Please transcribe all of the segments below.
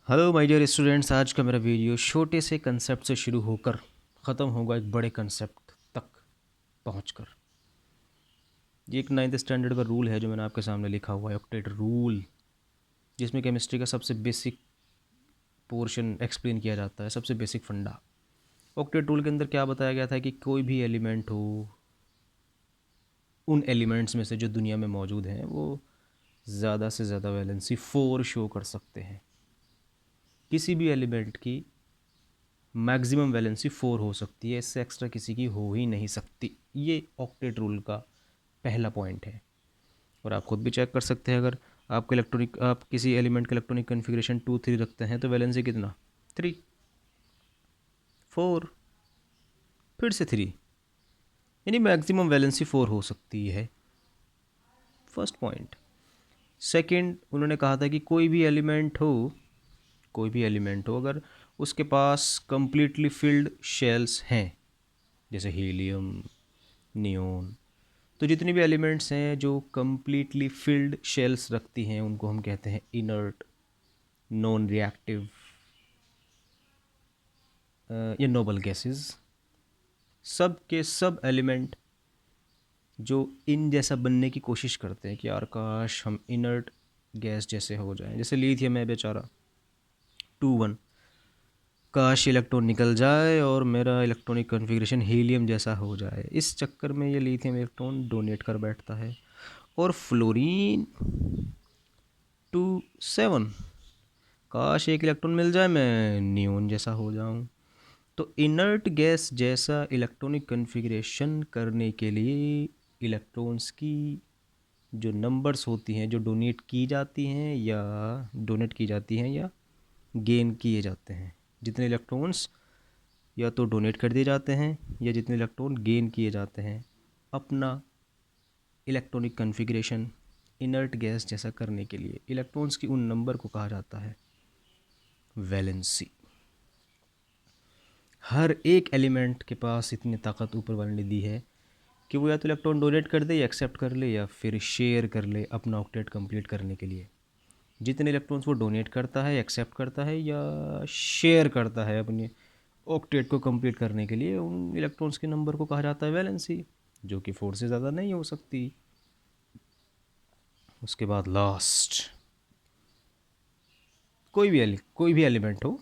Hello my dear students, आज का मेरा वीडियो छोटे से कंसेप्ट से शुरू होकर ख़त्म होगा एक बड़े कंसेप्ट तक पहुंचकर। ये एक नाइन्थ स्टैंडर्ड का रूल है जो मैंने आपके सामने लिखा हुआ है, ऑक्टेट रूल, जिसमें केमिस्ट्री का सबसे बेसिक पोर्शन एक्सप्लेन किया जाता है, सबसे बेसिक फंडा। ऑक्टेट रूल के अंदर क्या बताया गया था कि कोई भी एलिमेंट हो, उन एलिमेंट्स में से जो दुनिया में मौजूद हैं वो ज़्यादा से ज़्यादा वैलेंसी 4 शो कर सकते हैं। किसी भी एलिमेंट की मैक्सिमम वैलेंसी 4 हो सकती है, इससे एक्स्ट्रा किसी की हो ही नहीं सकती। ये ऑक्टेट रूल का पहला पॉइंट है। और आप खुद भी चेक कर सकते हैं, अगर आप किसी एलिमेंट का इलेक्ट्रॉनिक कन्फिग्रेशन 2 3 रखते हैं तो वैलेंसी कितना, 3 4 फिर से 3, यानी मैक्सिमम वैलेंसी 4 हो सकती है। First point. सेकंड, उन्होंने कहा था कि कोई भी एलिमेंट हो अगर उसके पास कंप्लीटली फिल्ड शेल्स हैं, जैसे हीलियम, नियोन, तो जितनी भी एलिमेंट्स हैं जो कंप्लीटली फिल्ड शेल्स रखती हैं उनको हम कहते हैं इनर्ट, नॉन रिएक्टिव या नोबल गैसेस। सब के सब एलिमेंट जो इन जैसा बनने की कोशिश करते हैं कि यार काश हम इनर्ट गैस जैसे हो जाएं, जैसे लिथियम है बेचारा 2 1, काश इलेक्ट्रॉन निकल जाए और मेरा इलेक्ट्रॉनिक कन्फिग्रेशन हीलियम जैसा हो जाए। इस चक्कर में ये लिथियम इलेक्ट्रॉन डोनेट कर बैठता है। और फ्लोरीन 2 7, काश एक इलेक्ट्रॉन मिल जाए मैं नियोन जैसा हो जाऊं। तो इनर्ट गैस जैसा इलेक्ट्रॉनिक कन्फिग्रेशन करने के लिए इलेक्ट्रॉन्स की जो नंबर्स होती हैं, जो डोनेट की जाती हैं या गेन किए जाते हैं, जितने इलेक्ट्रॉन्स या तो डोनेट कर दिए जाते हैं या जितने इलेक्ट्रॉन गेन किए जाते हैं अपना इलेक्ट्रॉनिक कन्फिग्रेशन इनर्ट गैस जैसा करने के लिए, इलेक्ट्रॉन्स की उन नंबर को कहा जाता है वैलेंसी। हर एक एलिमेंट के पास इतनी ताकत ऊपर वाले ने दी है कि वो या तो इलेक्ट्रॉन डोनेट कर दे या एक्सेप्ट कर ले या फिर शेयर कर ले अपना ऑक्टेट कंप्लीट करने के लिए। जितने इलेक्ट्रॉन्स वो डोनेट करता है, एक्सेप्ट करता है या शेयर करता है अपने ऑक्टेट को कंप्लीट करने के लिए, उन इलेक्ट्रॉन्स के नंबर को कहा जाता है वैलेंसी, जो कि 4 से ज़्यादा नहीं हो सकती। उसके बाद लास्ट, कोई भी एलिमेंट हो,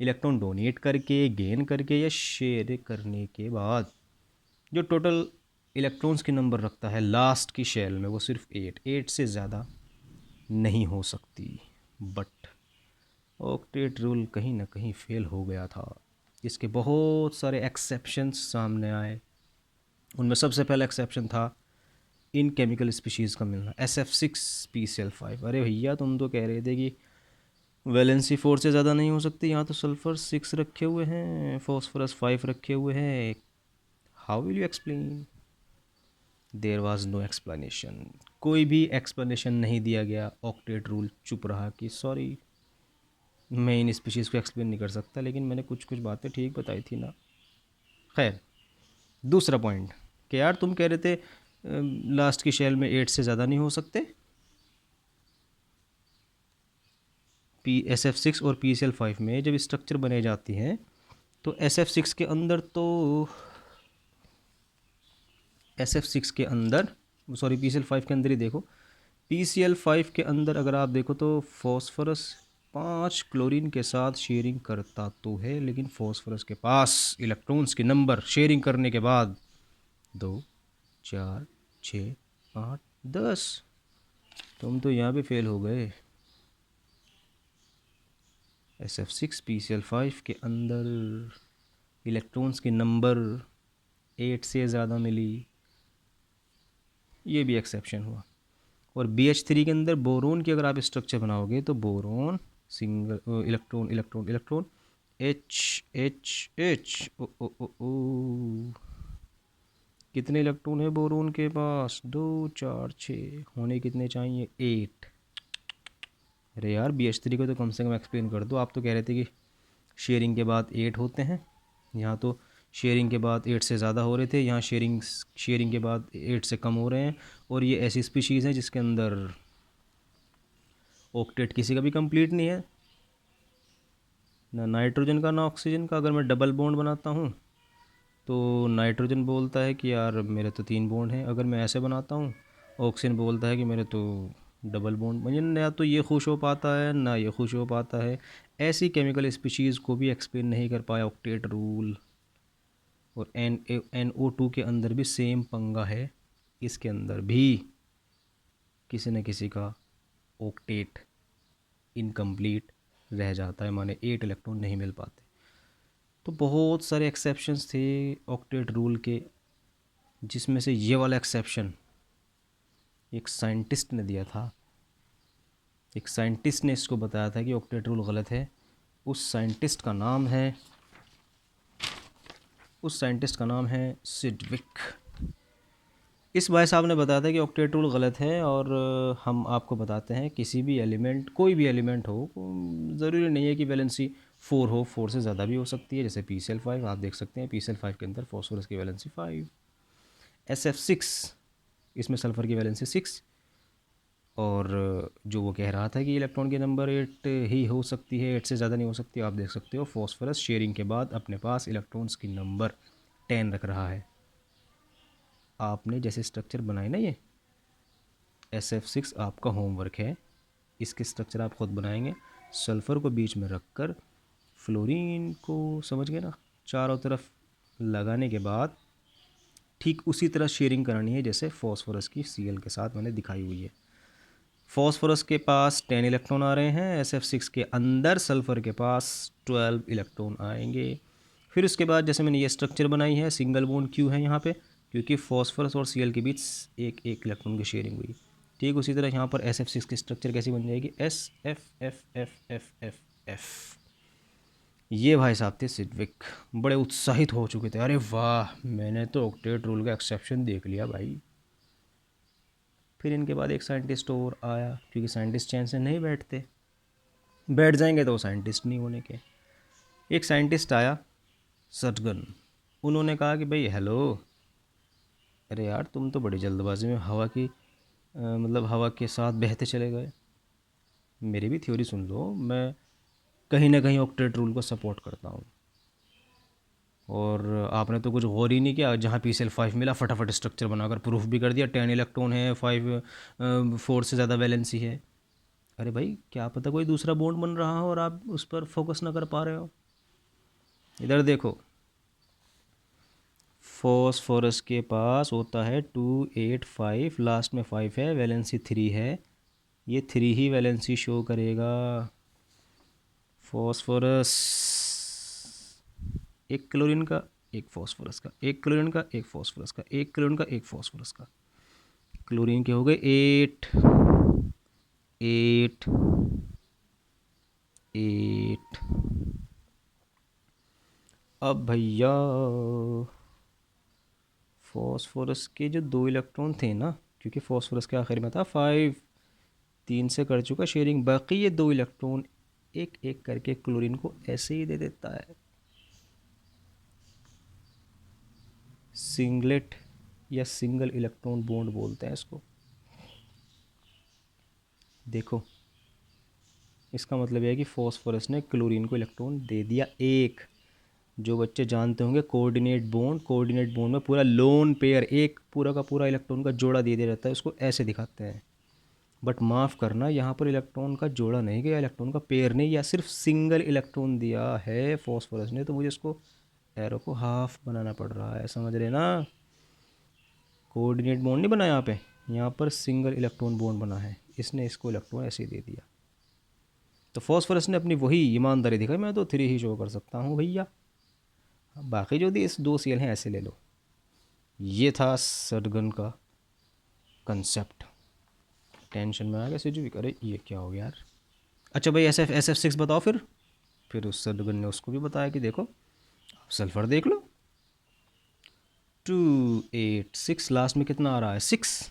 इलेक्ट्रॉन डोनेट करके, गेन करके या शेयर करने के बाद जो टोटल इलेक्ट्रॉन्स की नंबर रखता है लास्ट की शेल में, वो सिर्फ 8 से ज़्यादा नहीं हो सकती। बट ऑक्टेट रूल कहीं ना कहीं फेल हो गया था। इसके बहुत सारे एक्सेप्शंस सामने आए। उनमें सबसे पहला एक्सेप्शन था इन केमिकल स्पीशीज़ का मिलना, SF6 PCl5। अरे भैया, तुम तो कह रहे थे कि वैलेंसी 4 से ज़्यादा नहीं हो सकती, यहाँ तो सल्फ़र 6 रखे हुए हैं, फॉस्फोरस 5 रखे हुए हैं, how will you explain? There was no explanation. कोई भी एक्सप्लेनेशन नहीं दिया गया। ऑक्टेट रूल चुप रहा कि सॉरी, मैं इन स्पीशीज़ को एक्सप्लेन नहीं कर सकता, लेकिन मैंने कुछ कुछ बातें ठीक बताई थी ना। खैर, दूसरा पॉइंट कि यार तुम कह रहे थे लास्ट की शेल में 8 से ज़्यादा नहीं हो सकते। SF6 और PCl5 में जब स्ट्रक्चर बने जाती हैं तो SF6 के अंदर तो SF6 के अंदर, सॉरी PCl5 के अंदर ही देखो, PCl5 के अंदर अगर आप देखो तो फॉस्फोरस 5 क्लोरीन के साथ शेयरिंग करता तो है, लेकिन फॉस्फोरस के पास इलेक्ट्रॉन्स के नंबर शेयरिंग करने के बाद 2 4 6 8 10। तुम तो यहाँ पे फेल हो गए। SF6 PCl5 के अंदर इलेक्ट्रॉन्स के नंबर 8 से ज़्यादा मिली, ये भी एक्सेप्शन हुआ। और BH3 के अंदर बोरोन की अगर आप स्ट्रक्चर बनाओगे तो boron single electron electron electron H ओ ओ ओ ओ, कितने इलेक्ट्रॉन है बोरोन के पास? 2 4 6, होने कितने चाहिए? 8। अरे यार, BH3 को तो कम से कम एक्सप्लेन कर दो। आप तो कह रहे थे कि शेयरिंग के बाद 8 होते हैं, यहाँ तो शेयरिंग के बाद 8 से ज़्यादा हो रहे थे, यहाँ शेयरिंग के बाद 8 से कम हो रहे हैं। और ये ऐसी स्पीशीज़ हैं जिसके अंदर ऑक्टेट किसी का भी कंप्लीट नहीं है। ना नाइट्रोजन का ना ऑक्सीजन का। अगर मैं डबल बॉन्ड बनाता हूँ तो नाइट्रोजन बोलता है कि यार मेरे तो 3 बॉन्ड हैं। अगर मैं ऐसे बनाता हूँ ऑक्सीजन बोलता है कि मेरे तो डबल बॉन्ड। मुझे ना तो ये खुश हो पाता है ना ये खुश हो पाता है। ऐसी केमिकल स्पीशीज़ को भी एक्सप्लेन नहीं कर पाया ऑक्टेट रूल। और NO2 के अंदर भी सेम पंगा है, इसके अंदर भी किसी न किसी का ऑक्टेट इनकम्प्लीट रह जाता है, माने 8 इलेक्ट्रॉन नहीं मिल पाते। तो बहुत सारे एक्सेप्शंस थे ऑक्टेट रूल के, जिसमें से ये वाला एक्सेप्शन एक साइंटिस्ट ने दिया था। एक साइंटिस्ट ने इसको बताया था कि ऑक्टेट रूल गलत है। उस साइंटिस्ट का नाम है सिडविक। इस भाई साहब ने बताया था कि ऑक्टेट रूल गलत है। और हम आपको बताते हैं किसी भी एलिमेंट, कोई भी एलिमेंट हो, ज़रूरी नहीं है कि वैलेंसी 4 हो, 4 से ज़्यादा भी हो सकती है। जैसे PCl5 आप देख सकते हैं, PCl5 के अंदर फॉस्फोरस की वैलेंसी 5। SF6 इसमें सल्फ़र की वैलेंसी 6। और जो वो कह रहा था कि इलेक्ट्रॉन की नंबर 8 ही हो सकती है, 8 से ज़्यादा नहीं हो सकती। आप देख सकते हो फॉस्फोरस शेयरिंग के बाद अपने पास इलेक्ट्रॉन्स की नंबर 10 रख रहा है। आपने जैसे स्ट्रक्चर बनाए ना, ये SF6 आपका होमवर्क है। इसके स्ट्रक्चर आप ख़ुद बनाएंगे। सल्फ़र को बीच में रखकर फ्लोरीन को, समझ गए ना, चारों तरफ लगाने के बाद ठीक उसी तरह शेयरिंग करानी है जैसे फॉस्फोरस की Cl के साथ मैंने दिखाई हुई है। फॉस्फोरस के पास 10 इलेक्ट्रॉन आ रहे हैं, SF6 के अंदर सल्फ़र के पास 12 इलेक्ट्रॉन आएंगे। फिर उसके बाद जैसे मैंने ये स्ट्रक्चर बनाई है, सिंगल बॉन्ड क्यों है यहाँ पे, क्योंकि फॉस्फोरस और Cl के बीच एक इलेक्ट्रॉन की शेयरिंग हुई। ठीक उसी तरह यहाँ पर SF6 की स्ट्रक्चर कैसी बन जाएगी, SFFFFFF। ये भाई साहब थे सिडविक, बड़े उत्साहित हो चुके थे, अरे वाह मैंने तो ऑक्टेट रूल का एक्सेप्शन देख लिया भाई। फिर इनके बाद एक साइंटिस्ट और आया, क्योंकि साइंटिस्ट चैन से नहीं बैठते, बैठ जाएंगे तो वो साइंटिस्ट नहीं होने के। एक साइंटिस्ट आया, सटगन। उन्होंने कहा कि भाई हेलो, अरे यार तुम तो बड़ी जल्दबाजी में हवा की मतलब हवा के साथ बहते चले गए। मेरी भी थ्योरी सुन लो, मैं कहीं ना कहीं ऑक्टेट रूल को सपोर्ट करता हूँ। और आपने तो कुछ गौर ही नहीं किया, जहाँ PCl5 मिला फटाफट स्ट्रक्चर बनाकर प्रूफ भी कर दिया, 10 इलेक्ट्रॉन है, 4 से ज़्यादा वैलेंसी है। अरे भाई क्या पता कोई दूसरा बॉन्ड बन रहा हो और आप उस पर फोकस ना कर पा रहे हो। इधर देखो, फॉस्फोरस के पास होता है 285, लास्ट में 5 है, वैलेंसी 3 है। ये 3 ही वैलेंसी शो करेगा। फॉस्फोरस, एक क्लोरीन का, एक फॉस्फोरस का, एक क्लोरीन का, एक फॉस्फोरस का, एक क्लोरीन का, एक फॉस्फोरस का। क्लोरीन के हो गए 8 8 8। अब भैया फॉस्फोरस के जो 2 इलेक्ट्रॉन थे ना, क्योंकि फॉस्फोरस के आखिर में था 5, 3 से कर चुका शेयरिंग, बाकी ये 2 इलेक्ट्रॉन एक एक करके क्लोरीन को ऐसे ही दे देता है। सिंगलेट या सिंगल इलेक्ट्रॉन बॉन्ड बोलते हैं इसको। देखो इसका मतलब यह है कि फॉस्फोरस ने क्लोरीन को इलेक्ट्रॉन दे दिया एक। जो बच्चे जानते होंगे कोऑर्डिनेट बॉन्ड, कोऑर्डिनेट बॉन्ड में पूरा लोन पेयर, एक पूरा का पूरा इलेक्ट्रॉन का जोड़ा दे दिया जाता है, उसको ऐसे दिखाते हैं। बट माफ़ करना, यहाँ पर इलेक्ट्रॉन का जोड़ा नहीं गया, इलेक्ट्रॉन का पेयर नहीं, या सिर्फ सिंगल इलेक्ट्रॉन दिया है फॉस्फोरस ने। तो मुझे इसको एरो को हाफ बनाना पड़ रहा है, समझ रहे ना। कोऑर्डिनेट बॉन्ड नहीं बना यहाँ पर सिंगल इलेक्ट्रॉन बॉन्ड बना है, इसने इसको इलेक्ट्रॉन ऐसे दे दिया। तो फॉस्फोरस ने अपनी वही ईमानदारी दिखाई, मैं तो 3 ही शो कर सकता हूँ भैया, बाकी जो इस 2 Cl हैं ऐसे ले लो। ये था सटगन का कंसेप्ट। टेंशन में आ गया सिजू, अरे ये क्या हो गया यार। अच्छा भाई SF6 बताओ। फिर उस सटगन ने उसको भी बताया कि देखो आप सल्फ़र देख लो, 286, लास्ट में कितना आ रहा है 6।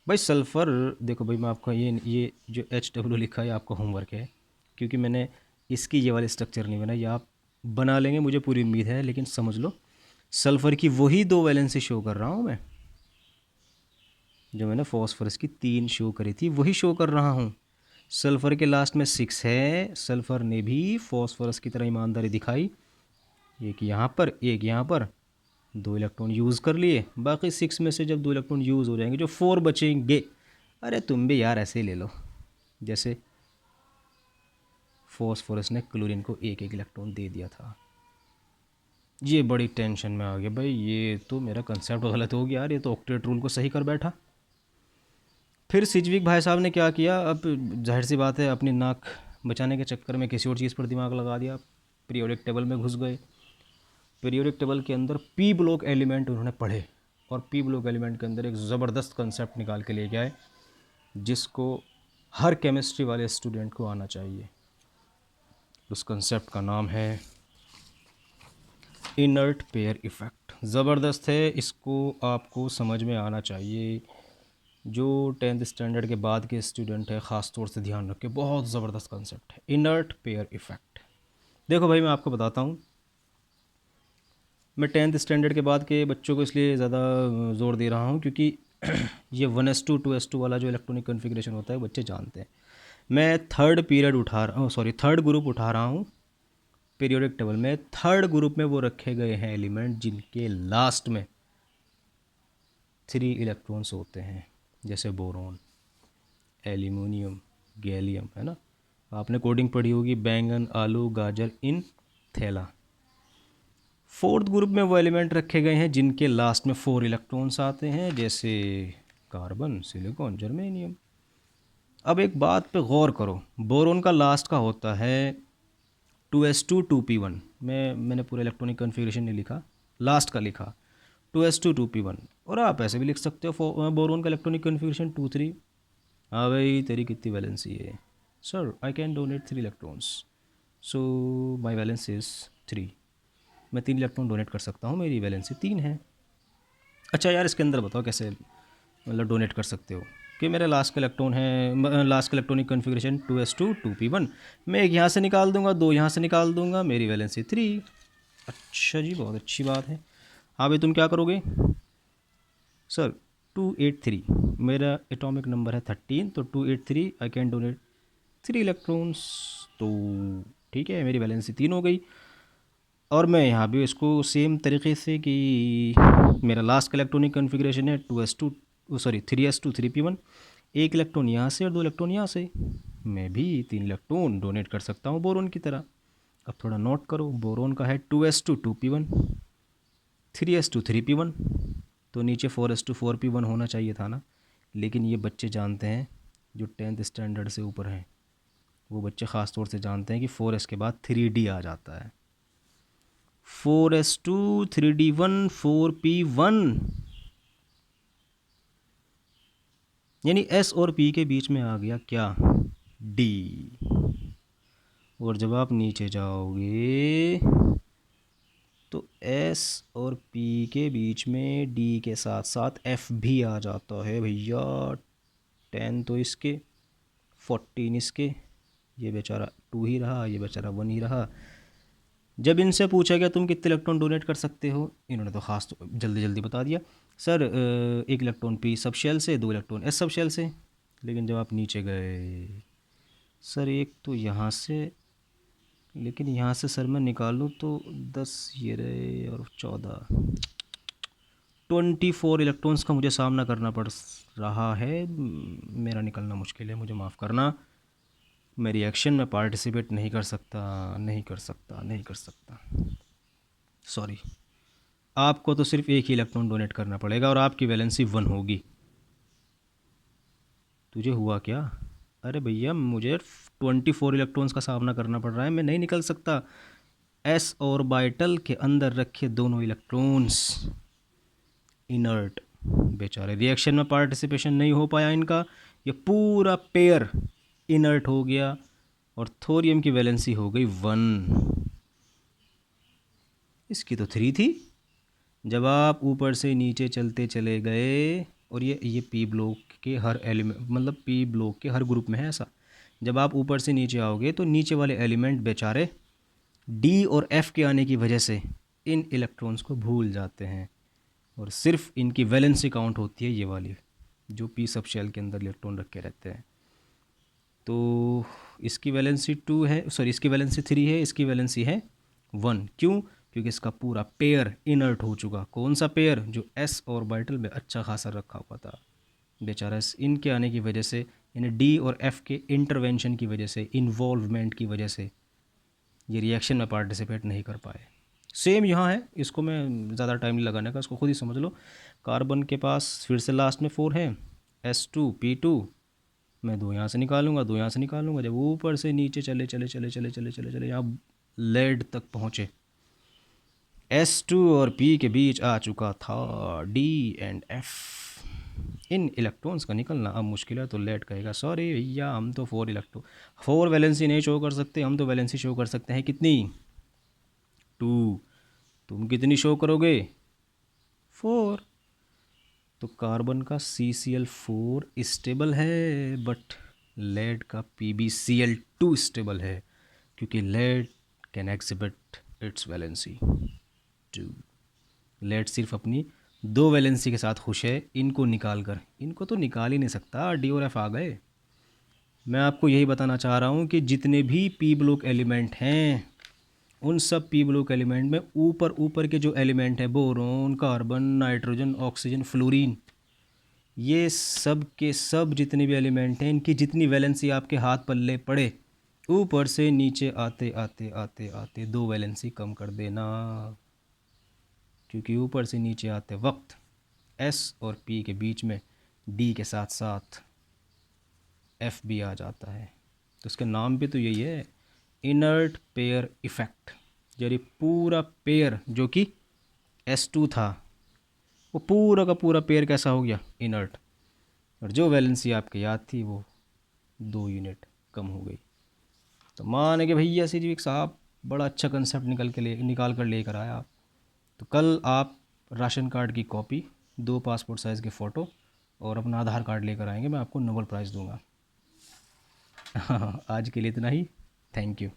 भाई सल्फ़र देखो भाई, मैं आपका ये जो HW लिखा है आपका होमवर्क है, क्योंकि मैंने इसकी ये वाली स्ट्रक्चर नहीं बनाई, आप बना लेंगे मुझे पूरी उम्मीद है। लेकिन समझ लो सल्फ़र की वही 2 वैलेंसी शो कर रहा हूँ मैं, जो मैंने फॉस्फोरस की 3 शो करी थी वही शो कर रहा हूँ। सल्फ़र के लास्ट में 6 है। सल्फ़र ने भी फॉस्फोरस की तरह ईमानदारी दिखाई, एक यहाँ पर एक यहाँ पर, 2 इलेक्ट्रॉन यूज़ कर लिए। बाकी 6 में से जब 2 इलेक्ट्रॉन यूज़ हो जाएंगे जो 4 बचेंगे, अरे तुम भी यार ऐसे ही ले लो, जैसे फॉस्फोरस ने क्लोरीन को एक एक इलेक्ट्रॉन दे दिया था। ये बड़ी टेंशन में आ गया भाई, ये तो मेरा कंसेप्ट गलत हो गया यार, ये तो ऑक्टेट रूल को सही कर बैठा। फिर सिजविक भाई साहब ने क्या किया, अब जाहिर सी बात है अपनी नाक बचाने के चक्कर में किसी और चीज़ पर दिमाग लगा दिया, पीरियोडिक टेबल में घुस गए। पीरियोडिक टेबल के अंदर पी ब्लॉक एलिमेंट उन्होंने पढ़े, और पी ब्लॉक एलिमेंट के अंदर एक ज़बरदस्त कंसेप्ट निकाल के लेके आए जिसको हर केमिस्ट्री वाले स्टूडेंट को आना चाहिए। उस कंसेप्ट का नाम है इनर्ट पेयर इफ़ेक्ट। ज़बरदस्त है, इसको आपको समझ में आना चाहिए। जो 10th स्टैंडर्ड के बाद के स्टूडेंट है ख़ास तौर से ध्यान रखें, बहुत ज़बरदस्त कंसेप्ट है इनर्ट पेयर इफ़ेक्ट। देखो भाई मैं आपको बताता हूँ, मैं 10th स्टैंडर्ड के बाद के बच्चों को इसलिए ज़्यादा ज़ोर दे रहा हूँ क्योंकि ये 1s2 2s2 वाला जो इलेक्ट्रॉनिक कन्फिग्रेशन होता है बच्चे जानते हैं। मैं थर्ड ग्रुप उठा रहा हूँ पीरियोडिक टेबल में। थर्ड ग्रुप में वो रखे गए हैं एलिमेंट जिनके लास्ट में 3 इलेक्ट्रॉन्स होते हैं, जैसे बोरोन, एल्यूमिनियम, गैलियम, है ना। आपने कोडिंग पढ़ी होगी, बैंगन, आलू, गाजर, इन, थैला। फोर्थ ग्रुप में वो एलिमेंट रखे गए हैं जिनके लास्ट में 4 इलेक्ट्रॉन्स आते हैं, जैसे कार्बन, सिलिकॉन, जर्मेनियम। अब एक बात पे गौर करो, बोरोन का लास्ट का होता है 2s2 2p1। मैंने पूरा इलेक्ट्रॉनिक कन्फिग्रेशन नहीं लिखा, लास्ट का लिखा 2s2 2p1। और आप ऐसे भी लिख सकते हो बोरोन का इलेक्ट्रॉनिक कन्फिग्रेशन 2 3। हाँ भाई तेरी कितनी वैलेंसी है? Sir I can donate 3 electrons, so my valence is 3। मैं 3 इलेक्ट्रॉन डोनेट कर सकता हूँ, मेरी वैलेंसी 3 है। अच्छा यार इसके अंदर बताओ कैसे मतलब डोनेट कर सकते हो, कि मेरा लास्ट का इलेक्ट्रॉन है, लास्ट का इलेक्ट्रॉनिक कन्फिग्रेशन 2s2 2p1, मैं एक यहाँ से निकाल दूंगा, 2 यहाँ से निकाल दूंगा, मेरी वैलेंसी 3। अच्छा जी, बहुत अच्छी बात है। हाँ भाई तुम क्या करोगे? सर 283, मेरा एटॉमिक नंबर है 13, तो 283 आई कैन डोनेट 3 इलेक्ट्रॉन्स, तो ठीक है मेरी वैलेंसी 3 हो गई। और मैं यहाँ भी इसको सेम तरीके से कि मेरा लास्ट का इलेक्ट्रॉनिक कन्फिग्रेशन है 3s2 3p1, एक इलेक्ट्रॉन यहाँ से और 2 इलेक्ट्रॉन यहाँ से, मैं भी 3 इलेक्ट्रॉन डोनेट कर सकता हूँ बोरोन की तरह। अब थोड़ा नोट करो, बोरोन का है 2s2 2p1, 3s2 3p1, तो नीचे 4s2 4p1 होना चाहिए था ना। लेकिन ये बच्चे जानते हैं जो 10th स्टैंडर्ड से ऊपर हैं, वो बच्चे ख़ास तौर से जानते हैं कि 4s के बाद 3d आ जाता है, 4s2 3d1 4p1, यानी s और p के बीच में आ गया क्या? d। और जब आप नीचे जाओगे तो s और p के बीच में d के साथ साथ f भी आ जाता है भैया। 10 तो इसके, 14 इसके, ये बेचारा 2 ही रहा, ये बेचारा 1 ही रहा। जब इनसे पूछा गया तुम कितने इलेक्ट्रॉन डोनेट कर सकते हो, इन्होंने तो ख़ास तो जल्दी जल्दी बता दिया, sir 1 electron p sub shell से, 2 इलेक्ट्रॉन एस सब शेल से। लेकिन जब आप नीचे गए, सर एक तो यहाँ से, लेकिन यहाँ से सर मैं निकालूँ तो 10 ये रहे और 14, 24 इलेक्ट्रॉन्स का मुझे सामना करना पड़ रहा है। मेरा निकलना मुश्किल है, मुझे माफ़ करना, मैं रिएक्शन में पार्टिसिपेट नहीं कर सकता, नहीं कर सकता, नहीं कर सकता, सॉरी। आपको तो सिर्फ एक ही इलेक्ट्रॉन डोनेट करना पड़ेगा और आपकी वैलेंसी 1 होगी। तुझे हुआ क्या? अरे भैया मुझे 24 इलेक्ट्रॉन्स का सामना करना पड़ रहा है, मैं नहीं निकल सकता। एस ऑर्बिटल के अंदर रखे दोनों इलेक्ट्रॉन्स इनर्ट, बेचारे रिएक्शन में पार्टिसिपेशन नहीं हो पाया इनका, ये पूरा पेयर इनर्ट हो गया और थोरियम की वैलेंसी हो गई 1। इसकी तो 3 थी। जब आप ऊपर से नीचे चलते चले गए, और ये पी ब्लॉक के हर एलिमेंट, मतलब पी ब्लॉक के हर ग्रुप में है ऐसा, जब आप ऊपर से नीचे आओगे तो नीचे वाले एलिमेंट बेचारे डी और एफ के आने की वजह से इन इलेक्ट्रॉन्स को भूल जाते हैं और सिर्फ इनकी वैलेंसी काउंट होती है, ये वाली जो पी सब शेल के अंदर इलेक्ट्रॉन रखे रहते हैं। तो इसकी वैलेंसी 2 है, सॉरी इसकी वैलेंसी 3 है, इसकी वैलेंसी है 1। क्यों? क्योंकि इसका पूरा पेयर इनर्ट हो चुका। कौन सा पेयर? जो एस ऑर्बिटल में अच्छा खासा रखा हुआ था बेचारा। इनके आने की वजह से, यानी डी और एफ के इंटरवेंशन की वजह से, इन्वॉल्वमेंट की वजह से ये रिएक्शन में पार्टिसिपेट नहीं कर पाए। सेम यहाँ है, इसको मैं ज़्यादा टाइम नहीं लगाने का, इसको खुद ही समझ लो। कार्बन के पास फिर से लास्ट में 4 है, S2P2। मैं 2 यहाँ से निकालूंगा, 2 यहाँ से निकालूंगा। जब ऊपर से नीचे चले चले चले चले चले चले चले यहाँ लेड तक पहुँचे, S2 और P के बीच आ चुका था D and F। In electrons का निकलना अब मुश्किल है। तो लेड कहेगा सॉरी भैया, हम तो 4 वैलेंसी नहीं शो कर सकते, हम तो वैलेंसी शो कर सकते हैं कितनी? 2। तुम कितनी शो करोगे? 4। तो कार्बन का CCl4 स्टेबल है, बट लेड का PbCl2 स्टेबल है, क्योंकि lead can exhibit its valency 2। Lead सिर्फ अपनी 2 वैलेंसी के साथ खुश है, इनको निकाल कर। इनको तो निकाल ही नहीं सकता, डी और एफ आ गए। मैं आपको यही बताना चाह रहा हूँ कि जितने भी पी ब्लॉक एलिमेंट हैं, उन सब पी ब्लॉक एलिमेंट में ऊपर ऊपर के जो एलिमेंट हैं, boron, carbon, nitrogen, oxygen, fluorine, ये सब के सब जितने भी एलिमेंट हैं, इनकी जितनी वैलेंसी आपके हाथ पल्ले पड़े, ऊपर से नीचे आते आते आते आते 2 वैलेंसी कम कर देना। क्योंकि ऊपर से नीचे आते वक्त S और P के बीच में D के साथ साथ F भी आ जाता है। तो उसके नाम भी तो यही है, इनर्ट पेयर इफ़ेक्ट। यानी पूरा पेयर जो कि S2 था, वो पूरा का पूरा पेयर कैसा हो गया? इनर्ट। और जो वैलेंसी आपके याद थी वो 2 यूनिट कम हो गई। तो मान के भैया सिर्फ साहब बड़ा अच्छा कंसेप्ट निकाल कर लेकर आया आप। तो कल आप राशन कार्ड की कॉपी, 2 पासपोर्ट साइज़ के फ़ोटो और अपना आधार कार्ड लेकर आएंगे, मैं आपको नोबेल प्राइज़ दूंगा। आज के लिए इतना ही। Thank you.